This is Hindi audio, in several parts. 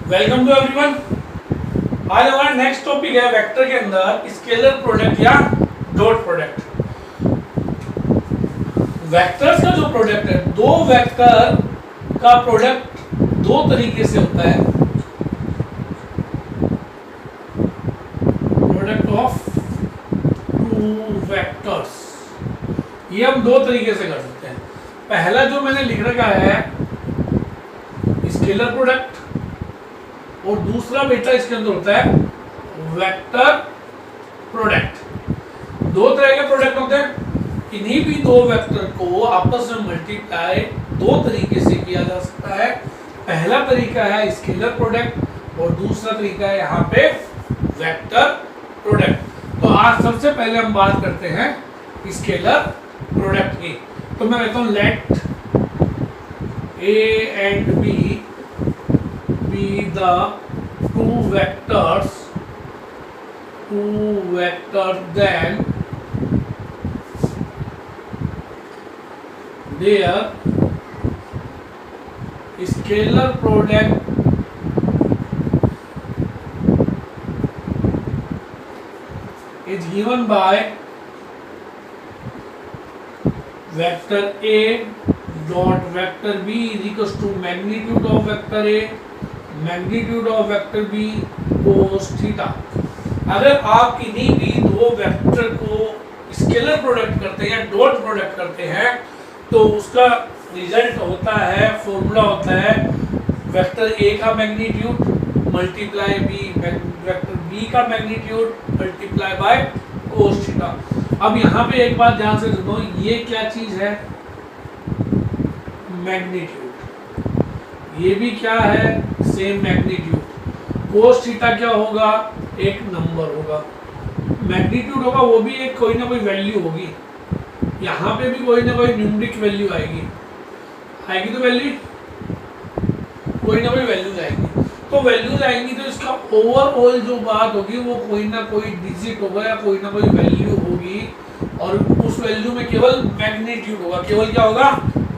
Welcome to everyone. आज हमारा नेक्स्ट टॉपिक है वेक्टर के अंदर स्केलर प्रोडक्ट या डॉट प्रोडक्ट। वेक्टर्स का जो प्रोडक्ट है, दो वेक्टर का प्रोडक्ट दो तरीके से होता है। प्रोडक्ट ऑफ टू वेक्टर्स, ये हम दो तरीके से कर सकते हैं। पहला जो मैंने लिख रखा है स्केलर प्रोडक्ट, और दूसरा बेटा इसके अंदर होता है वेक्टर प्रोडक्ट। दो तरह के प्रोडक्ट होते हैं। इन्हीं भी दो वेक्टर को आपस में मल्टीप्लाई दो तरीके से किया जा सकता है। पहला तरीका है स्केलर प्रोडक्ट और दूसरा तरीका है यहाँ पे वेक्टर प्रोडक्ट। तो आज सबसे पहले हम बात करते हैं स्केलर प्रोडक्ट की। तो मैं कहता हूँ late A and B be the two vectors then their scalar product is given by vector A dot vector B is equals to magnitude of vector A magnitude of vector B cos theta. अगर आप किन्हीं भी दो वेक्टर को स्केलर प्रोडक्ट करते हैं या डॉट प्रोडक्ट करते हैं तो उसका रिजल्ट होता है, फॉर्मूला होता है वेक्टर ए का magnitude multiply B vector B का magnitude multiply by cos theta. अब यहाँ पे एक बात ध्यान से सुनो, ये क्या चीज है? मैग्नीट्यूड। ये भी क्या है? Same magnitude. कोस थीटा क्या होगा? एक नंबर होगा। मैग्नीट्यूड होगा वो भी एक कोई ना कोई वैल्यू होगी। यहाँ पे भी कोई ना कोई न्यूमेरिक वैल्यू आएगी तो वैल्यू कोई ना कोई वैल्यूज आएगी। तो वैल्यूज आएंगी तो इसका ओवरऑल जो बात होगी वो कोई ना कोई डिजिट होगा या कोई ना कोई वैल्यू होगी, और उस वैल्यू में केवल मैग्नीट्यूड होगा। केवल क्या होगा?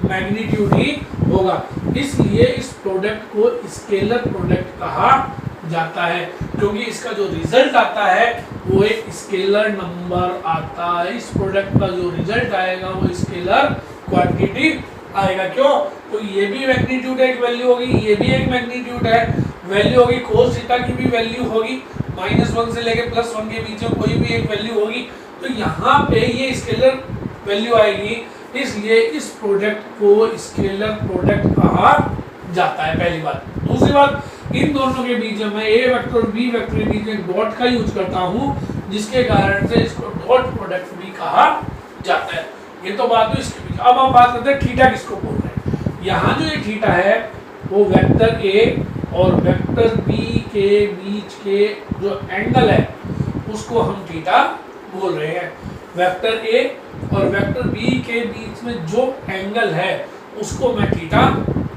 मैग्नीट्यूड ही होगा। इसलिए इस प्रोडक्ट को स्केलर प्रोडक्ट कहा जाता है, क्योंकि इसका जो रिजल्ट आता है वो एक स्केलर नंबर आता है। इस प्रोडक्ट का जो रिजल्ट आएगा वो स्केलर क्वांटिटी आएगा। क्यों? तो ये भी मैग्नीट्यूड एक वैल्यू होगी, ये भी एक मैग्नीट्यूड है वैल्यू होगी। कोस थीटा की भी वैल्यू होगी, -1 से लेके +1 के बीच में कोई भी एक वैल्यू होगी। तो यहाँ पे ये स्केलर वैल्यू आएगी, इसलिए इस प्रोडक्ट को स्केलर प्रोडक्ट कहा जाता है। पहली बात। दूसरी बात, इन दोनों के बीच में ए वेक्टर और बी वेक्टर के बीच में डॉट का यूज करता हूं, जिसके कारण से इसको डॉट प्रोडक्ट भी कहा जाता है। ये तो बात हुई इसके बीच। अब हम बात करते हैं थीटा किसको बोल रहे हैं। यहाँ जो ये थीटा है वो वेक्टर ए और वेक्टर बी के बीच के जो एंगल है उसको हम थीटा बोल रहे हैं। वेक्टर ए और वेक्टर बी के बीच में जो एंगल है उसको मैं थीटा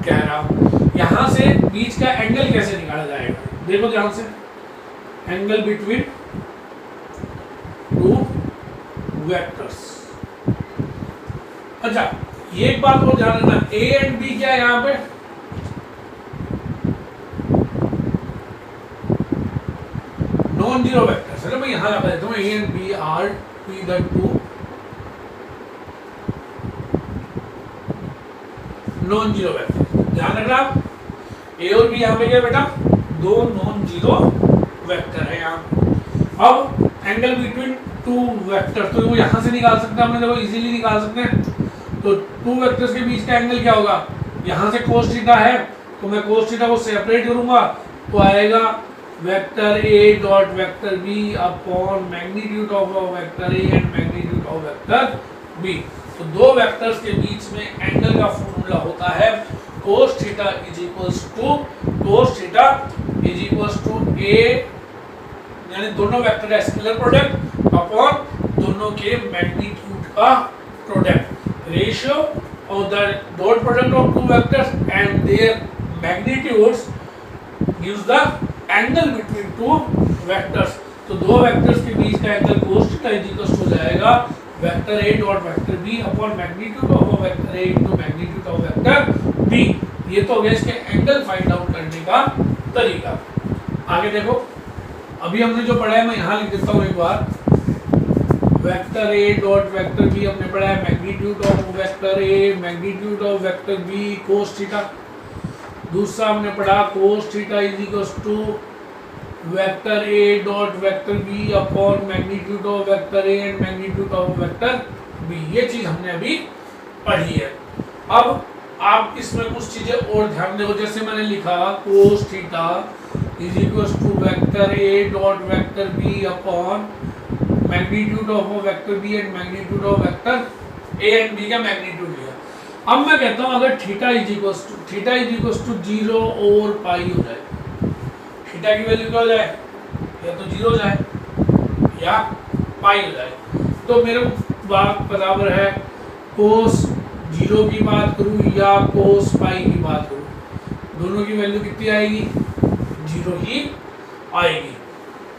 कह रहा हूं। यहां से बीच का एंगल कैसे निकाला जाएगा? देखो ध्यान से, एंगल बिटवीन टू वेक्टर्स। अच्छा, ये एक बात और ध्यान रखना, ए एंड बी क्या है यहां पे? नॉन जीरो वेक्टर्स है ना। मैं यहां लगा देता हूं A and B are the two non zero vector. ध्यान रखना, ए और बी यहाँ पे क्या बेटा? दो नॉन जीरो वेक्टर है यहाँ। अब एंगल बिटवीन टू वेक्टर तो वो यहाँ से निकाल सकते हैं, हमने देखो इजीली निकाल सकते हैं। तो टू वेक्टर्स के बीच का एंगल क्या होगा? यहाँ से कोस थीटा है तो मैं कोस थीटा को सेपरेट करूंगा तो आएगा vector A dot vector B upon magnitude of vector A and magnitude of vector B. तो दो वेक्टर्स के बीच में एंगल का फॉर्मूला होता है cos theta is equals to A, यानी दोनों वेक्टर का स्केलर प्रोडक्ट अपॉन दोनों के मैग्नीट्यूड का product. Ratio of the dot product of two vectors and their magnitudes gives the angle between two vectors. तो दो वेक्टर्स के बीच का angle cos theta is equals हो जाएगा vector A dot vector B upon magnitude of vector A into magnitude of vector B. ये तो हो गया इसके एंगल फाइंड आउट करने का तरीका। आगे देखो, अभी हमने जो पढ़ा है मैं यहाँ लिख देता हूँ एक बार। Vector A dot vector B हमने पढ़ा है magnitude of vector A magnitude of vector B cos theta. दूसरा हमने पढ़ा cos theta is equals to vector A dot vector B upon magnitude of vector A and magnitude of vector B. ये चीज हमने अभी पढ़ी है। अब आप इसमें कुछ चीजें और ध्यान देखो, जैसे मैंने लिखा cos theta is equals to vector A dot vector B upon magnitude of vector B and magnitude of vector A and B का मैग्नीट्यूड लिया। अब मैं कहता हूं अगर थीटा इज इक्वल्स टू 0 और पाई हो जाए, थीटा की वैल्यू क्या हो जाए, या तो 0 हो जाए या पाई हो जाए, तो मेरे बात बराबर है कोस 0 की बात करूं या कोस पाई की बात करूं, दोनों की वैल्यू कितनी आएगी, 0 ही आएगी।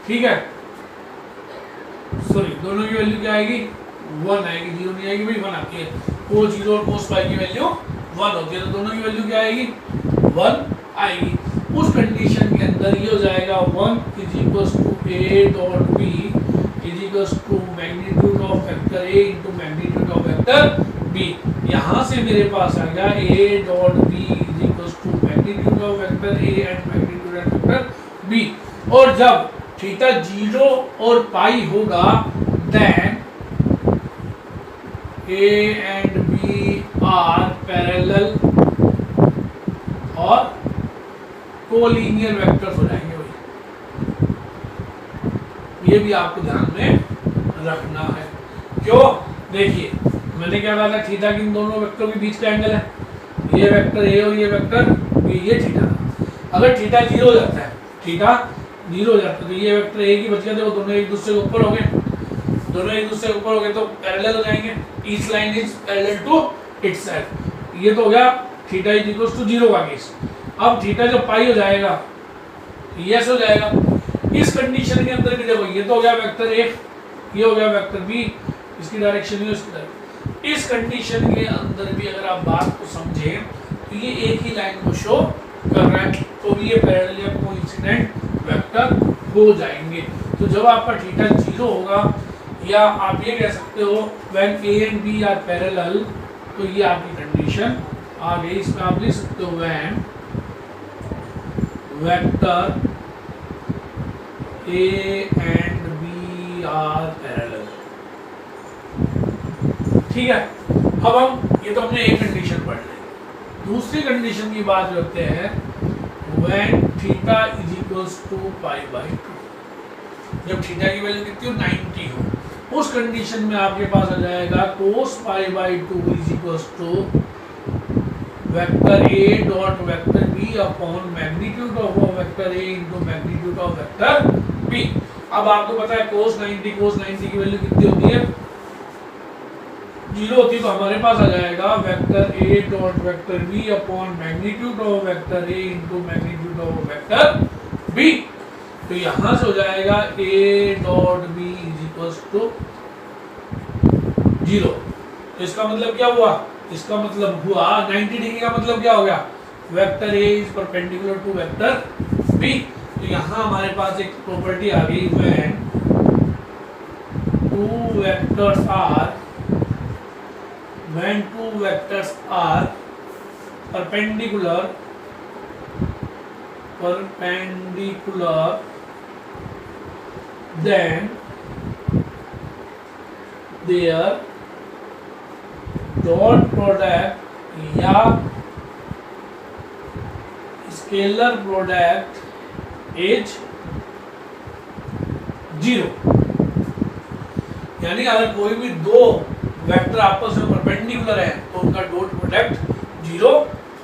ठीक है, सॉरी दोनों की वैल्यू क्या आएगी, 1 आएगी, 0 नहीं आएगी भाई, 1 आती है। कोस 0 और कोस पाई की वैल्यू 1 होती है, तो दोनों की वैल्यू क्या आएगी, 1 आएगी। उस कंडीशन के अंदर ये हो जाएगा 1 is equals to A dot B is equals to magnitude of vector A into magnitude of vector B. यहाँ से मेरे पास आ गया A dot B is equals to magnitude of vector A and magnitude of vector B. और जब थीटा 0 और पाई होगा then A and B are parallel और कोलिनियर वेक्टर्स हो जाएंगे भाई। ये भी आपको ध्यान में रखना है। क्यों, देखिए मैंने क्या कहा था, थीटा की इन दोनों वेक्टर के बीच का एंगल है, ये वेक्टर ए और ये वेक्टर बी, ये थीटा। अगर थीटा 0 हो जाता है, थीटा 0 हो जाता है तो ये वेक्टर ए की बच गया, देखो दोनों एक दूसरे के ऊपर हो गए, दोनों एक दूसरे के ऊपर हो गए तो पैरेलल हो जाएंगे, each line is parallel to itself. ये तो हो गया थीटा इज इक्वल्स टू 0 का केस। अब थीटा जब पाई हो जाएगा यस हो जाएगा। इस कंडीशन के अंदर भी देखो, ये तो हो गया वेक्टर ए, ये हो गया वेक्टर बी, इसकी डायरेक्शन है इसकी डायरेक्शन। इस कंडीशन के अंदर भी अगर आप बात को समझें तो ये एक ही लाइन को शो कर रहा है, तो भी ये पैरेलल या कोइंसिडेंट वेक्टर हो जाएंगे। तो जब आपका थीटा 0 होगा, या आप ये कह सकते हो when A and B are parallel, तो ये आपकी कंडीशन आ गई। इसमें आप लिख सकते हो when vector A and B are parallel. ठीक है, अब हम ये तो हमने एक कंडीशन पढ़ ली। दूसरी कंडीशन की बात करते हैं when theta is equals to pi by 2। जब थीटा की वैल्यू कितनी हो, 90 हो, उस कंडीशन में आपके पास आ जाएगा cos pi by 2 is equals to vector A dot vector B upon magnitude of vector A into magnitude of vector B. अब आपको पता है कोस 90 की वैल्यू कितनी होती है, 0 होती है, तो हमारे पास आ जाएगा vector A dot vector B upon magnitude of vector A into magnitude of vector B. तो यहां से हो जाएगा A dot B is equals to 0। तो इसका मतलब क्या हुआ, इसका मतलब हुआ 90 डिग्री का मतलब क्या हो गया, vector A is perpendicular to vector B. तो यहाँ हमारे पास एक प्रॉपर्टी आ गई when two vectors are perpendicular then their dot product या स्केलर प्रोडक्ट इज 0। यानी अगर कोई भी दो वेक्टर आपस में परपेंडिकुलर है तो उनका डॉट प्रोडक्ट 0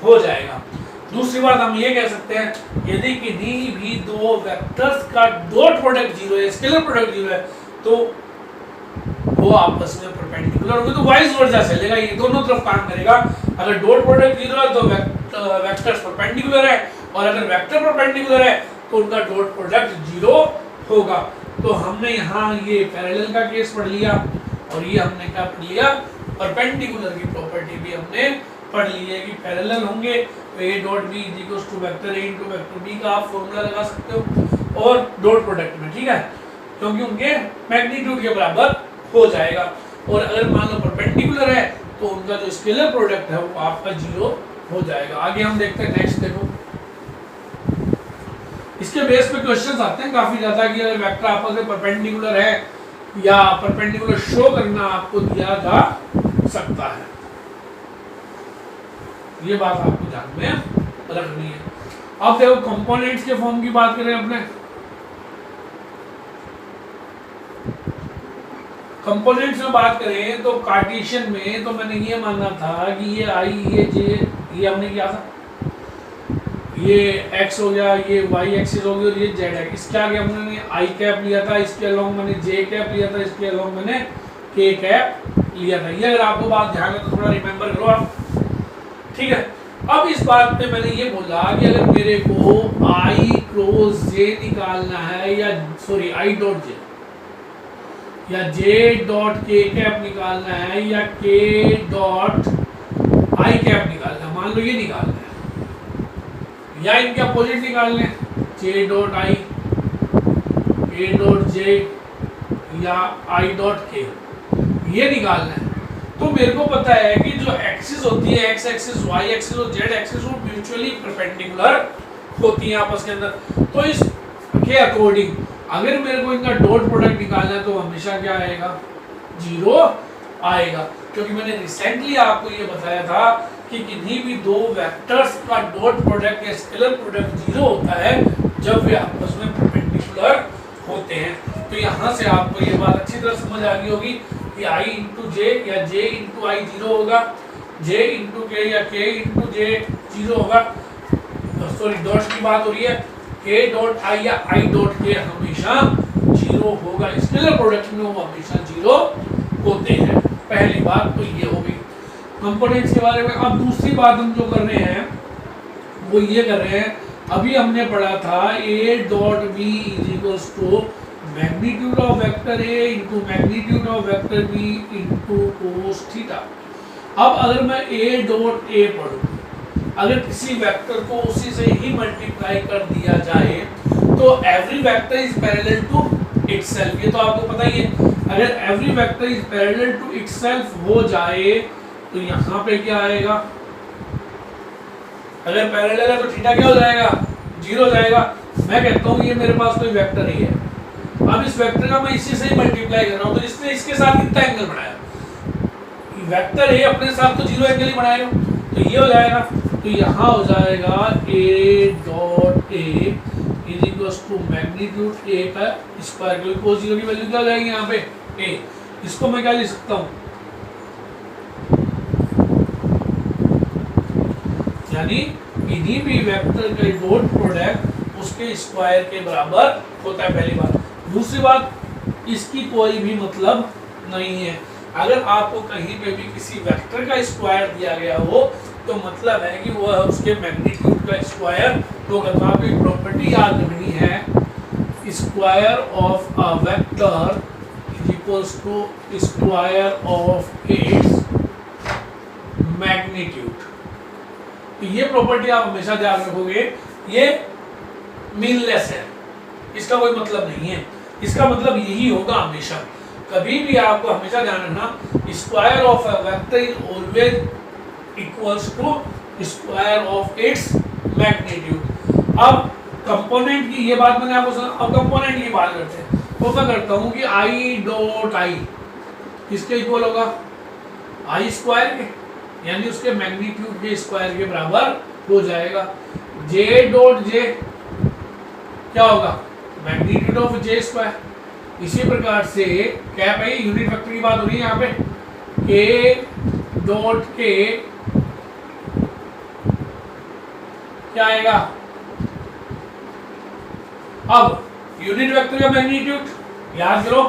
हो जाएगा। दूसरी बात हम ये कह सकते हैं, यदि किसी भी दो वेक्टर्स का डॉट प्रोडक्ट 0 है, स्केलर प्रोडक्ट 0 है, तो वो आपस में परपेंडिकुलर होंगे, तो वाइस वर्सा चलेगा, ये दोनों तरफ काम करेगा। अगर डॉट प्रोडक्ट 0 है तो वेक्टर्स परपेंडिकुलर है, और अगर वेक्टर परपेंडिकुलर है तो उनका डॉट प्रोडक्ट 0 होगा। तो हमने यहाँ ये पैरेलल का केस पढ़ लिया, और ये हमने क्या पढ़ लिया, परपेंडिकुलर की प्रॉपर्टी भी हमने पढ़ लिए कि पैरेलल होंगे तो A dot B is equal to vector A into vector B का आप फॉर्मूला लगा सकते हो और डॉट प्रोडक्ट में, ठीक है, क्योंकि उनके मैग्नीट्यूड के बराबर हो जाएगा। और अगर मान लो परपेंडिकुलर है तो उनका जो स्केलर प्रोडक्ट है वो आपका 0 हो जाएगा। आगे हम देखते हैं नेक्स्ट, देखो इसके बेस पे क्वेश्चंस आते हैं काफी ज्यादा कि अगर वेक्टर आपस में परपेंडिकुलर है या परपेंडिकुलर शो करना आपको दिया जा सकता है, ये बात आपको ध्यान में रखनी है। अब देखो कंपोनेंट्स के फॉर्म की बात करें अपने, कंपोनेंट्स में बात करें तो कार्टेशियन में तो मैंने ये माना था कि ये आई ये जे, ये हमने किया था, ये x हो गया, ये y एक्सिस हो गया और ये z है। इसके आगे हमने i कैप लिया था, इसके अलोंग मैंने j कैप लिया था, इसके अलोंग मैंने k कैप लिया था। ये अगर आपको बात ध्यान है तो थोड़ा रिमेंबर करो आप, ठीक है। अब इस बात पे मैंने ये बोला कि अगर मेरे को i क्रॉस j निकालना है या सॉरी i डॉट j या j डॉट k कैप निकालना है या k डॉट i कैप निकालना है, मान लो ये निकालना है या इनके अपोजिट निकाल लें, j dot i k dot j या i डॉट k, ये निकालना है। तो मेरे को पता है कि जो एक्सिस होती है x एक्सिस y एक्सिस और z एक्सिस वो म्यूचुअली परपेंडिकुलर होती है आपस के अंदर। तो इस के अकॉर्डिंग अगर मेरे को इनका डॉट प्रोडक्ट निकालना है तो हमेशा क्या आएगा, 0 आएगा, क्योंकि मैंने रिसेंटली आपको ये बताया था कि किन्हीं भी दो वेक्टर्स का डॉट प्रोडक्ट या स्केलर प्रोडक्ट 0 होता है जब वे आपस में परपेंडिकुलर होते हैं। तो यहाँ से आपको ये बात अच्छी तरह समझ आ गई होगी कि i इंटू जे या j इंटू आई 0 होगा, j इंटू के या k इंटू जे 0 होगा, सॉरी डॉट की बात हो रही है, k डॉट i या i डॉट k हमेशा 0 होगा, स्केलर प्रोडक्ट में वो हमेशा 0 होते हैं। पहली बात तो ये हो गई कंपोनेंट्स के बारे में। अब दूसरी बात हम जो कर रहे हैं वो ये कर रहे हैं, अभी हमने पढ़ा था a dot b is equals to magnitude of vector a into magnitude of vector b into cos theta. अब अगर मैं a डॉट a पढ़ूं, अगर किसी वेक्टर को उसी से ही मल्टीप्लाई कर दिया जाए तो every vector is parallel to itself, ये तो आपको पता ही है। अगर every vector is parallel to itself हो जाए तो यहाँ पे क्या आएगा, अगर पैरेलल है तो थीटा क्या हो जाएगा, 0 हो जाएगा। मैं कहता हूँ ये मेरे पास कोई वेक्टर ही है, अब इस वेक्टर का मैं इसी से ही मल्टीप्लाई कर रहा हूँ, तो इसने इसके साथ कितना एंगल बनाया, वेक्टर ए अपने साथ तो 0 एंगल ही बनाएगा, तो ये हो जाएगा। तो यहाँ हो जाएगा a dot a is equals to magnitude a का स्क्वायर, क्योंकि cos 0 की वैल्यू क्या हो जाएगी यहाँ पे a, इसको मैं क्या लिख सकता हूँ, यानी किसी भी वेक्टर का डॉट प्रोडक्ट उसके स्क्वायर के बराबर होता है, पहली बात। दूसरी बात, इसकी कोई भी मतलब नहीं है, अगर आपको कहीं पे भी किसी वेक्टर का स्क्वायर दिया गया हो तो मतलब है कि वह उसके मैग्नीट्यूड का स्क्वायर होगा। तो आपको एक प्रॉपर्टी याद रखनी है, square of a vector is equals to square of its magnitude. तो ये प्रॉपर्टी आप हमेशा ध्यान रखोगे, ये मीनलेस है, इसका कोई मतलब नहीं है, इसका मतलब यही होगा हमेशा। कभी भी आपको हमेशा ध्यान रखना, square of a vector is always equals to square of its magnitude. अब कंपोनेंट की ये बात मैंने आपको सुना, अब कंपोनेंट की बात करते हैं। तो मैं करता हूँ कि i डॉट i किसके इक्वल होगा, i स्क्वायर के, यानी उसके मैग्नीट्यूड के स्क्वायर के बराबर हो जाएगा। j डॉट j क्या होगा, मैग्नीट्यूड ऑफ j स्क्वायर। इसी प्रकार से क्या है, यूनिट वेक्टर की बात हो रही है यहाँ पे, k डॉट k क्या आएगा, अब यूनिट वेक्टर का मैग्नीट्यूड याद करो,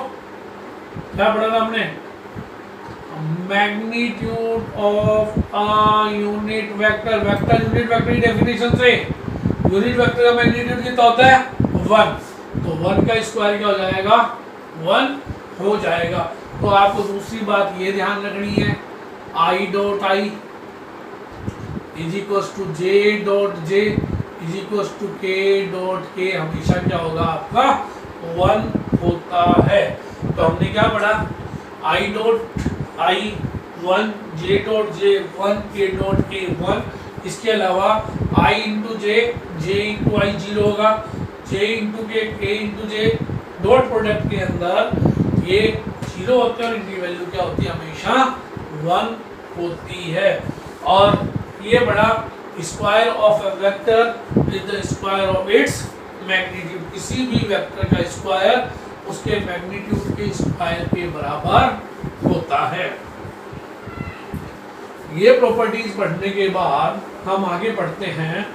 क्या पढ़ा था हमने, magnitude of a unit vector. Vector unit vector की डेफिनेशन से यूनिट वेक्टर का मैग्नीट्यूड कितना होता है, 1, तो 1 का स्क्वायर क्या हो जाएगा, 1 हो जाएगा। तो आपको दूसरी बात ये ध्यान रखनी है, i dot i is equals to j dot j is equals to k dot k हमेशा क्या होगा आपका 1 होता है। तो हमने क्या पढ़ा, I dot I 1, J dot जे 1, के डॉट के 1। इसके अलावा आई इंटू जे इंटू आई 0 होगा, जे इंटू के इंटू जे, डॉट प्रोडक्ट के अंदर ये 0 होते हैं और इनकी वैल्यू क्या होती है, हमेशा 1 होती है। और ये बड़ा square of a vector is the square of its magnitude. किसी भी वेक्टर का स्क्वायर उसके मैग्नीट्यूड के स्क्वायर के बराबर होता है। ये प्रॉपर्टीज पढ़ने के बाद हम आगे पढ़ते हैं,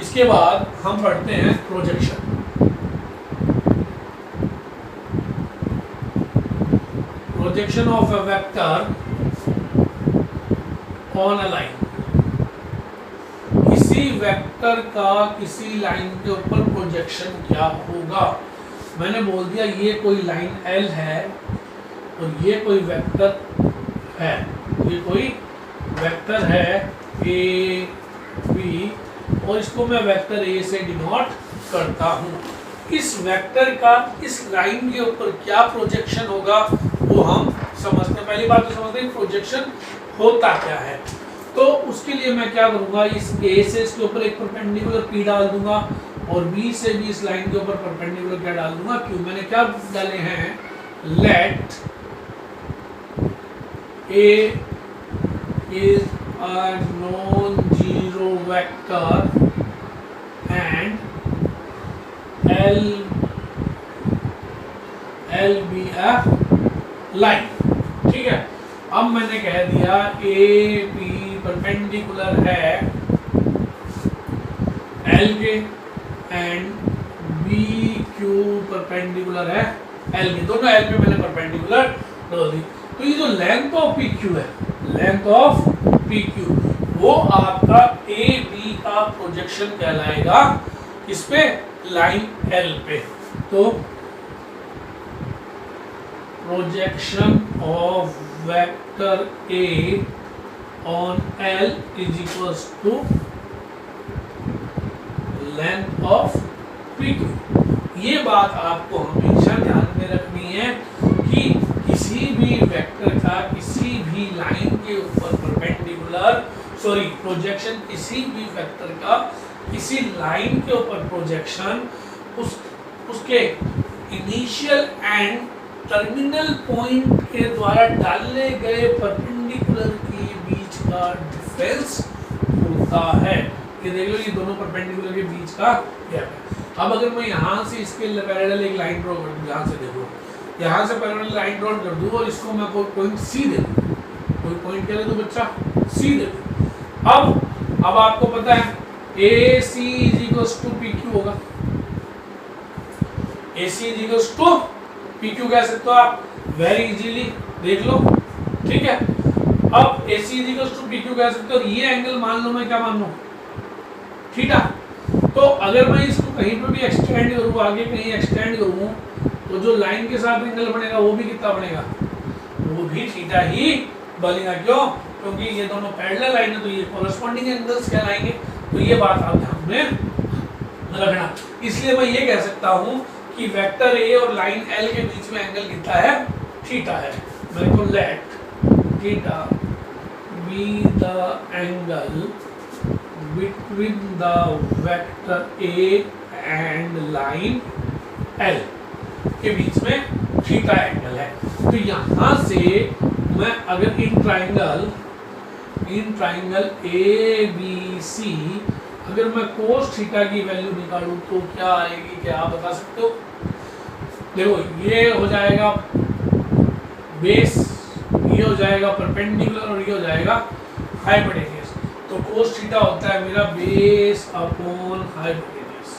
इसके बाद हम पढ़ते हैं projection. Projection of a vector on a line. किसी वेक्टर का किसी लाइन के ऊपर प्रोजेक्शन क्या होगा। मैंने बोल दिया ये कोई लाइन L है और ये कोई वेक्टर है, ये कोई वेक्टर है A B और इसको मैं वेक्टर A से डिनोट करता हूँ। इस वेक्टर का इस लाइन के ऊपर क्या प्रोजेक्शन होगा वो हम समझते हैं। पहली बात तो समझते हैं प्रोजेक्शन होता क्या है। तो उसके लिए मैं क्या करूँगा, इस A से इसके ऊपर एक परपेंडिकुलर P डाल दूंगा और B से भी इस लाइन के ऊपर परपेंडिकुलर क्या डाल दूंगा, क्यों। मैंने क्या डाले हैं, late A is a non-zero vector and L be a line। ठीक है, अब मैंने कह दिया A P परपेंडिकुलर है L के एंड B Q परपेंडिकुलर है L के। दोनों L पे मैंने परपेंडिकुलर डाल दी। तो ये जो लेंथ ऑफ PQ है, लेंथ ऑफ PQ वो आपका AB का प्रोजेक्शन कहलाएगा इस पे, लाइन L पे। तो projection of vector A on L is equals to length of PQ। ये बात आपको हमेशा ध्यान में रखनी है कि किसी भी वेक्टर का किसी भी लाइन के ऊपर परपेंडिकुलर प्रोजेक्शन, किसी भी वेक्टर का किसी लाइन के ऊपर प्रोजेक्शन उसके इनिशियल एंड टर्मिनल पॉइंट के द्वारा डाले गए परपेंडिकुलर के बीच का डिफरेंस होता है। ये देख लो, ये दोनों परपेंडिकुलर के बीच का गैप है। अब अगर मैं यहाँ से इसके पैरेलल एक लाइन ड्रॉ कर दूँ, यहाँ से देखो, यहाँ से पैरेलल लाइन ड्रॉ कर दूँ और इसको मैं कोई पॉइंट C दे दूँ, कोई पॉइंट क्या दे दूँ बच्चा, C दे दूँ। अब आपको पता है AC is equals to PQ होगा। AC is equals to PQ कह सकते हो आप वेरी इजीली, देख लो। ठीक है, अब AC is equals to PQ कह सकते हो। ये एंगल मान लो, मैं क्या मान लूँ, थीटा। तो अगर मैं इसको कहीं पर भी एक्सटेंड करूँ, आगे कहीं एक्सटेंड करूँ, तो जो लाइन के साथ एंगल बनेगा वो भी कितना बनेगा, वो भी थीटा ही बनेगा। क्यों? क्योंकि ये दोनों पैरेलल लाइन है, तो ये कॉरेस्पॉन्डिंग एंगल्स कहलाएंगे। तो ये बात आप ध्यान में रखना। इसलिए मैं ये कह सकता हूँ कि वेक्टर A और लाइन L के बीच में एंगल कितना है, थीटा है। मेरे को let theta be the angle between the vector A and line L के बीच में थीटा एंगल है। तो यहाँ से मैं अगर इन ट्राइंगल ABC अगर मैं कोस थीटा की वैल्यू निकालूं तो क्या आएगी, क्या आप बता सकते हो? देखो, ये हो जाएगा बेस, ये हो जाएगा परपेंडिकुलर और ये हो जाएगा हाइपोटेन्यूस। तो कोस थीटा होता है मेरा बेस अपॉन हाइपोटेन्यूस।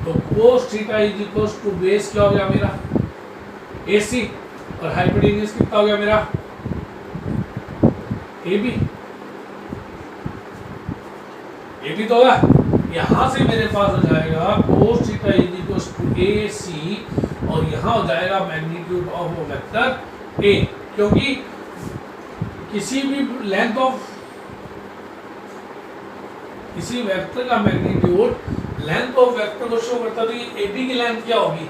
तो cos theta is equals to base क्या हो गया मेरा AC और हाइपोटेन्यूस कितना हो गया मेरा AB तो होगा। यहाँ से मेरे पास हो जाएगा cos theta is equals to AC और यहाँ हो जाएगा मैग्नीट्यूड ऑफ वेक्टर A, क्योंकि किसी भी लेंथ ऑफ किसी वेक्टर का मैग्नीट्यूड लेंथ ऑफ वेक्टर को शो करता है, तो ये AB की लेंथ क्या होगी,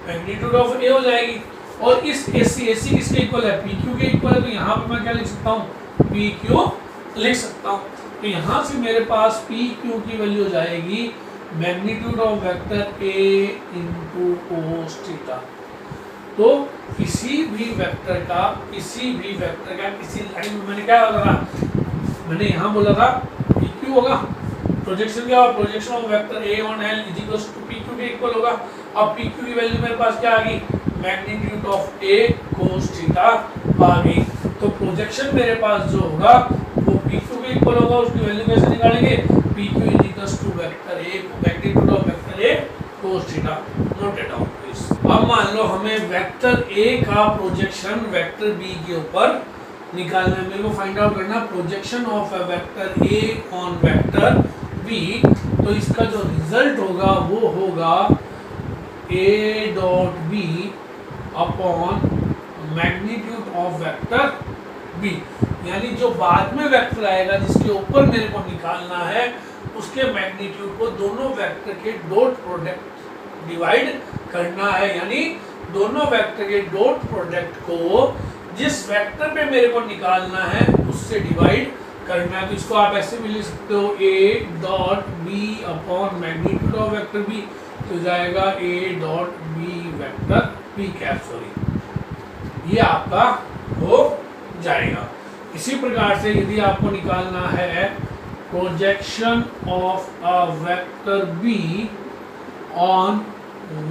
मैग्नीट्यूड ऑफ A हो जाएगी। और इस AC किसके इक्वल है, PQ के इक्वल है, तो यहाँ पे मैं क्या लिख सकता हूँ, PQ लिख सकता हूँ। तो यहाँ से मेरे पास PQ की वैल्यू हो जाएगी magnitude of vector A into cos theta. तो किसी भी वेक्टर का किसी लाइन में मैंने क्या बोला था, मैंने यहाँ बोला था PQ होगा, प्रोजेक्शन क्या होगा, projection of vector A on L is equal to PQ के इक्वल होगा। अब PQ की वैल्यू मेरे पास क्या आ गई, magnitude of A cos theta आ गई। तो प्रोजेक्शन मेरे पास जो होगा वो PQ के इक्वल होगा, उसकी वैल्यू कैसे निकालेंगे, PQ is equal to vector A magnitude of vector A cos theta. Note it down please. अब मान लो हमें वेक्टर A का प्रोजेक्शन वेक्टर B के ऊपर निकालना है, मेरे को फाइंड आउट करना projection of vector A on vector B। तो इसका जो रिजल्ट होगा वो होगा A dot B upon magnitude of vector B, यानी जो बाद में वेक्टर आएगा जिसके ऊपर मेरे को निकालना है उसके मैग्नीट्यूड को दोनों वेक्टर के डॉट प्रोडक्ट डिवाइड करना है, यानी दोनों वेक्टर के डॉट प्रोडक्ट को जिस वेक्टर पे मेरे को निकालना है उससे डिवाइड करना है। तो इसको आप ऐसे भी लिख सकते हो A dot B upon magnitude of vector B, तो जाएगा A dot B vector B cap, sorry, ये आपका हो जाएगा। इसी प्रकार से यदि आपको निकालना है projection of a vector B on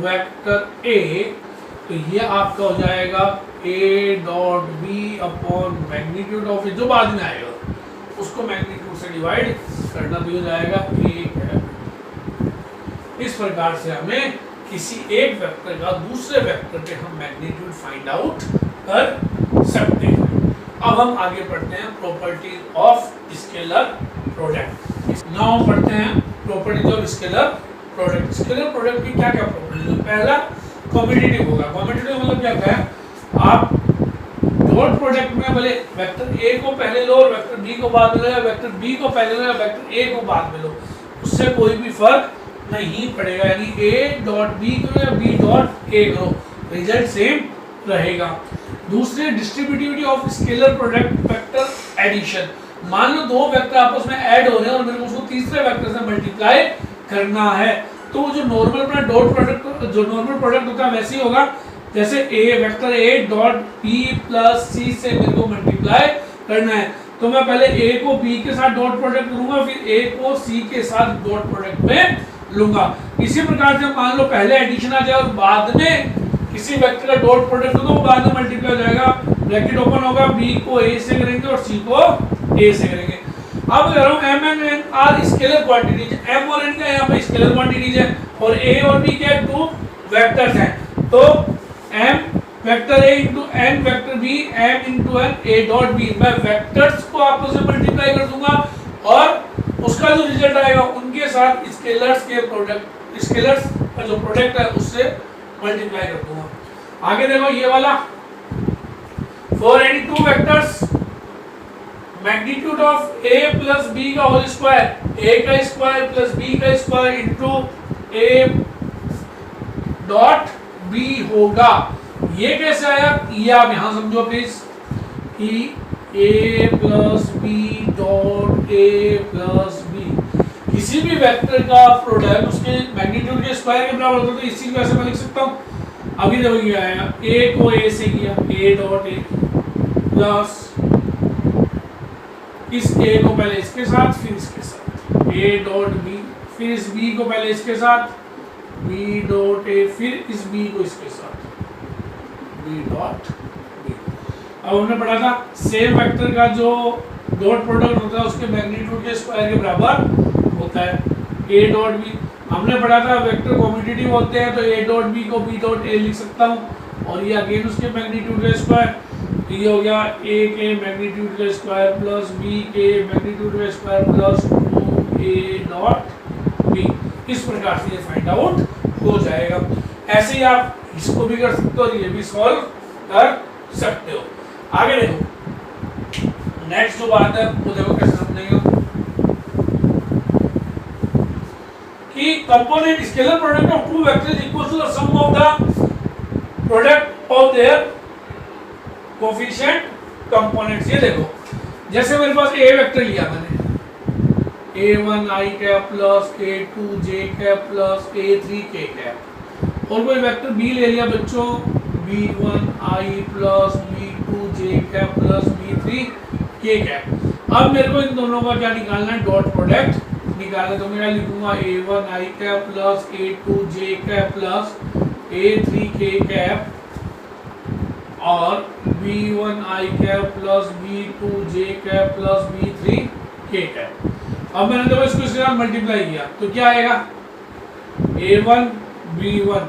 vector A, तो ये आपका हो जाएगा A dot B upon magnitude of A, जो बाद में आएगा उसको मैग्नीट्यूड से डिवाइड करना, तो हो जाएगा A कैप। इस प्रकार से हमें किसी एक वेक्टर का दूसरे वेक्टर पे हम मैग्नीट्यूड फाइंड आउट कर सकते हैं। अब हम आगे पढ़ते हैं properties of scalar product. Now पढ़ते हैं properties of scalar product. Scalar product की क्या क्या प्रॉपर्टीज है। पहला कॉम्पिटिटिव होगा। कॉम्पिटिटिव मतलब क्या है, आप डॉट प्रोडक्ट में भले वेक्टर A को पहले लो और वेक्टर B को बाद में लो, या वेक्टर B को पहले लो या वेक्टर A को बाद में लो, उससे कोई भी फर्क नहीं पड़ेगा, यानी A डॉट B करो या B डॉट A करो, रिजल्ट सेम रहेगा। दूसरे distributivity of scalar product vector addition. मान लो दो वेक्टर आपस में ऐड हो रहे हैं और मेरे को उसको तीसरे वेक्टर से मल्टीप्लाई करना है, तो जो नॉर्मल अपना डॉट प्रोडक्ट जो नॉर्मल प्रोडक्ट होता है वैसे ही होगा, जैसे A vector A dot B plus C से मेरे को मल्टीप्लाई करना है, तो मैं पहले A को B के साथ डॉट प्रोडक्ट करूंगा, फिर A को C के साथ डॉट प्रोडक्ट में लूंगा। इसी प्रकार से मान लो पहले एडिशन आ जाए और बाद में किसी वेक्टर का डॉट प्रोडक्ट हो तो वो बाद में मल्टीप्लाई हो जाएगा, ब्रैकेट ओपन होगा, B को A से करेंगे और C को A से करेंगे। अब कह रहा हूं M and N are scalar quantities, M और N का यहाँ पे स्केलर क्वांटिटीज है और A और B क्या टू वेक्टर्स हैं, तो M vector A into N vector B M into N A dot B, मैं वेक्टर्स को आपस में मल्टीप्लाई कर दूंगा और उसका जो रिजल्ट आएगा उनके साथ स्केलर्स के प्रोडक्ट, स्केलर्स का जो प्रोडक्ट है उससे मल्टीप्लाई कर दूंगा। आगे देखो ये वाला, for any two vectors magnitude of A plus B का होल स्क्वायर, A का स्क्वायर प्लस B का square into A dot B होगा। ये कैसे आया, ये आप यहां समझो प्लीज, कि A plus B dot A plus B किसी भी वेक्टर का प्रोडक्ट उसके मैग्नीट्यूड के स्क्वायर के बराबर होता है, तो इसी को ऐसे मैं लिख सकता हूँ। अभी देखो ये आया, A को A से किया A डॉट A प्लस इस A को पहले इसके साथ फिर इसके साथ A डॉट B, फिर इस B को पहले इसके साथ B डॉट A, फिर इस B को इसके साथ B डॉट B। अब हमने पढ़ा था सेम वेक्टर का जो डॉट प्रोडक्ट होता है उसके मैग्नीट्यूड के स्क्वायर के बराबर होता है A डॉट B। हमने पढ़ा था वेक्टर कॉम्पिटिटिव होते हैं तो A डॉट B को B डॉट A लिख सकता हूँ और ये अगेन उसके मैग्नीट्यूड का स्क्वायर, ये हो गया A के मैग्नीट्यूड का स्क्वायर प्लस B के मैग्नीट्यूड का square plus 2A dot B। इस प्रकार से ये फाइंड आउट हो जाएगा। ऐसे ही आप इसको भी कर सकते हो और ये भी सॉल्व कर सकते हो। आगे देखो नेक्स्ट जो बात है वो देखो कैसे समझेंगे। कि component scalar product of two vectors equal to the sum of the product of their coefficient components. ये देखो, जैसे मेरे पास ए वेक्टर लिया मैंने, a1 i cap plus a2 j cap plus a3 k cap, और कोई वेक्टर b ले लिया बच्चों, b1 i plus b2 j cap plus b3 k cap. अब मेरे को इन दोनों का क्या निकालना है, डॉट प्रोडक्ट निकालना है। तो मैं लिखूंगा a1 i cap plus a2 j cap plus a3 k cap और b1 i cap plus b2 j cap plus b3 k cap. अब मैंने देखो इसको इसके साथ मल्टीप्लाई किया तो क्या आएगा, a1 b1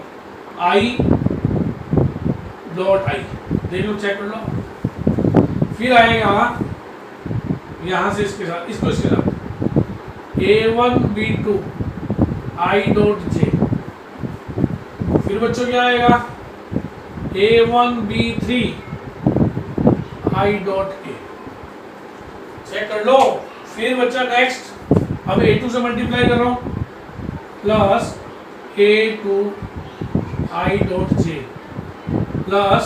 i dot i, देख लो चेक कर लो। फिर आएगा यहां से इसके साथ, इसको इसके साथ a1 b2 i dot j। फिर बच्चों क्या आएगा, a1 b3 i dot k, check कर लो। फिर बच्चा नेक्स्ट, अब a2 से मल्टीप्लाई कर रहा हूं plus a2 i dot j plus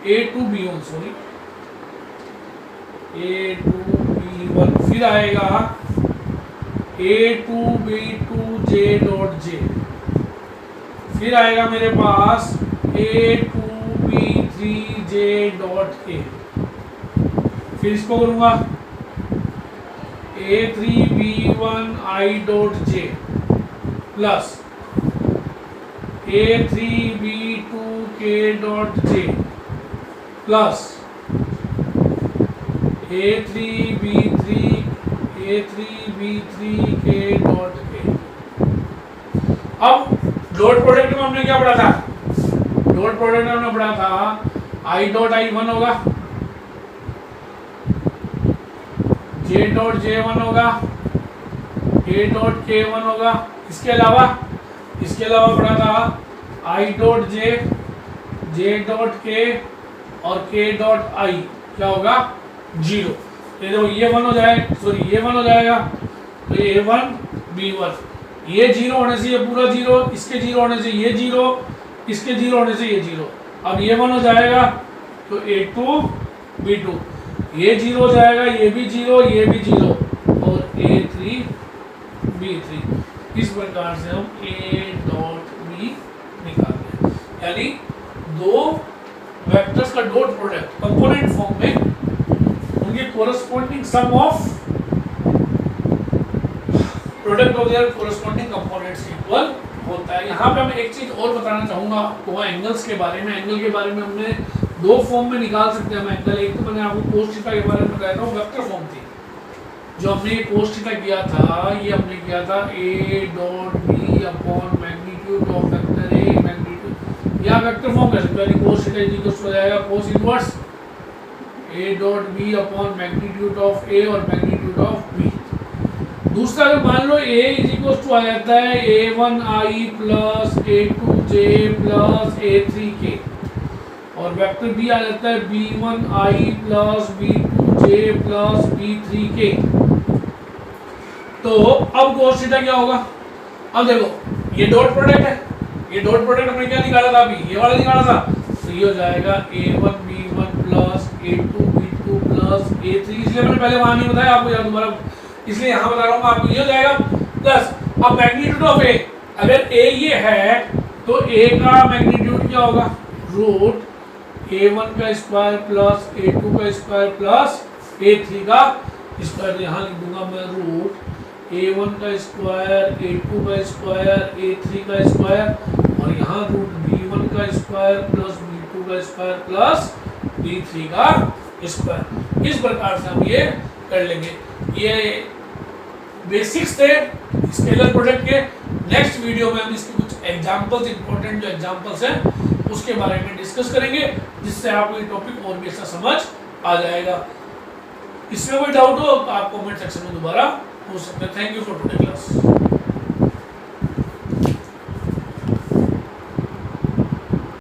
a2 b1, sorry a2 b1। फिर आएगा a2 b2 j dot j। फिर आएगा मेरे पास a2 b3 j dot k। फिर इसको करूंगा a3 b1 i dot j plus a3 b2 k dot j plus a3 b3 k dot k। अब डॉट प्रोडक्ट में हमने क्या पढ़ा था, डॉट प्रोडक्ट में हमने पढ़ा था i डॉट i1 होगा, j डॉट j1 होगा, a डॉट k1 होगा। इसके अलावा पढ़ा था i dot j dot k और k डॉट i क्या होगा, 0। ये देखो ये 1 हो जाए, सॉरी ये 1 हो जाएगा तो a1 b1, ये 0 होने से ये पूरा 0, इसके 0 होने से ये 0, इसके 0 होने से ये 0। अब ये 1 हो जाएगा तो a2 b2, ये 0 हो जाएगा, ये भी 0, ये भी 0 और a3 b3। इस प्रकार से हम a डॉट b निकालते हैं, यानी दो वेक्टर्स का डॉट प्रोडक्ट कंपोनेंट फॉर्म में उनके corresponding sum of product of their corresponding components equal होता है। यहाँ पे मैं एक चीज और बताना चाहूंगा आपको एंगल्स के बारे में। एंगल के बारे में हमने दो फॉर्म में निकाल सकते हैं हम एंगल। एक तो मैंने आपको कोस थीटा के बारे में बताया था, वो वेक्टर फॉर्म थी। जो हमने कोस थीटा किया था, ये हमने किया था a dot b upon magnitude of vector a magnitude, या वेक्टर फॉर्म कह सकते हैं। कोस थीटा इक्वल हो जाएगा cos inverse a dot b upon magnitude of a और मैग्नीट्यूड ऑफ b। दूसरा अगर मान लो a इज इक्वल टू आ जाता है a1 i plus a2 j plus a3 k, और वेक्टर b आ जाता है b1 i plus b2 j plus b3 k। तो अब cos थीटा क्या होगा, अब देखो ये डॉट प्रोडक्ट है, ये डॉट प्रोडक्ट हमने क्या निकाला था अभी, ये वाला निकाला था, तो ये हो जाएगा a1 b1 plus a2 b2 plus a3। इसलिए मैंने पहले वहां नहीं बताया आपको, यार दोबारा इसलिए यहां बता रहा हूं आपको, ये हो जाएगा प्लस। अब मैग्नीट्यूड ऑफ a, अगर a ये है तो a का मैग्नीट्यूड क्या होगा, रूट a1 का स्क्वायर प्लस a2 का स्क्वायर प्लस a3 का स्क्वायर। यहाँ लिख दूंगा मैं रूट a1 का स्क्वायर a2 का स्क्वायर a3 का स्क्वायर, और यहाँ रूट b1 का स्क्वायर प्लस b2 का स्क्वायर प्लस b3 का स्क्वायर। इस प्रकार से हम ये कर लेंगे। ये बेसिक्स थे स्केलर प्रोडक्ट के। नेक्स्ट वीडियो में हम इसके कुछ एग्जांपल्स, इंपॉर्टेंट जो एग्जांपल्स हैं उसके बारे में डिस्कस करेंगे, जिससे आपको ये टॉपिक और भी अच्छा समझ आ जाएगा। इसमें कोई डाउट हो तो आप कमेंट सेक्शन में दोबारा पूछ सकते हैं। Thank you for today class.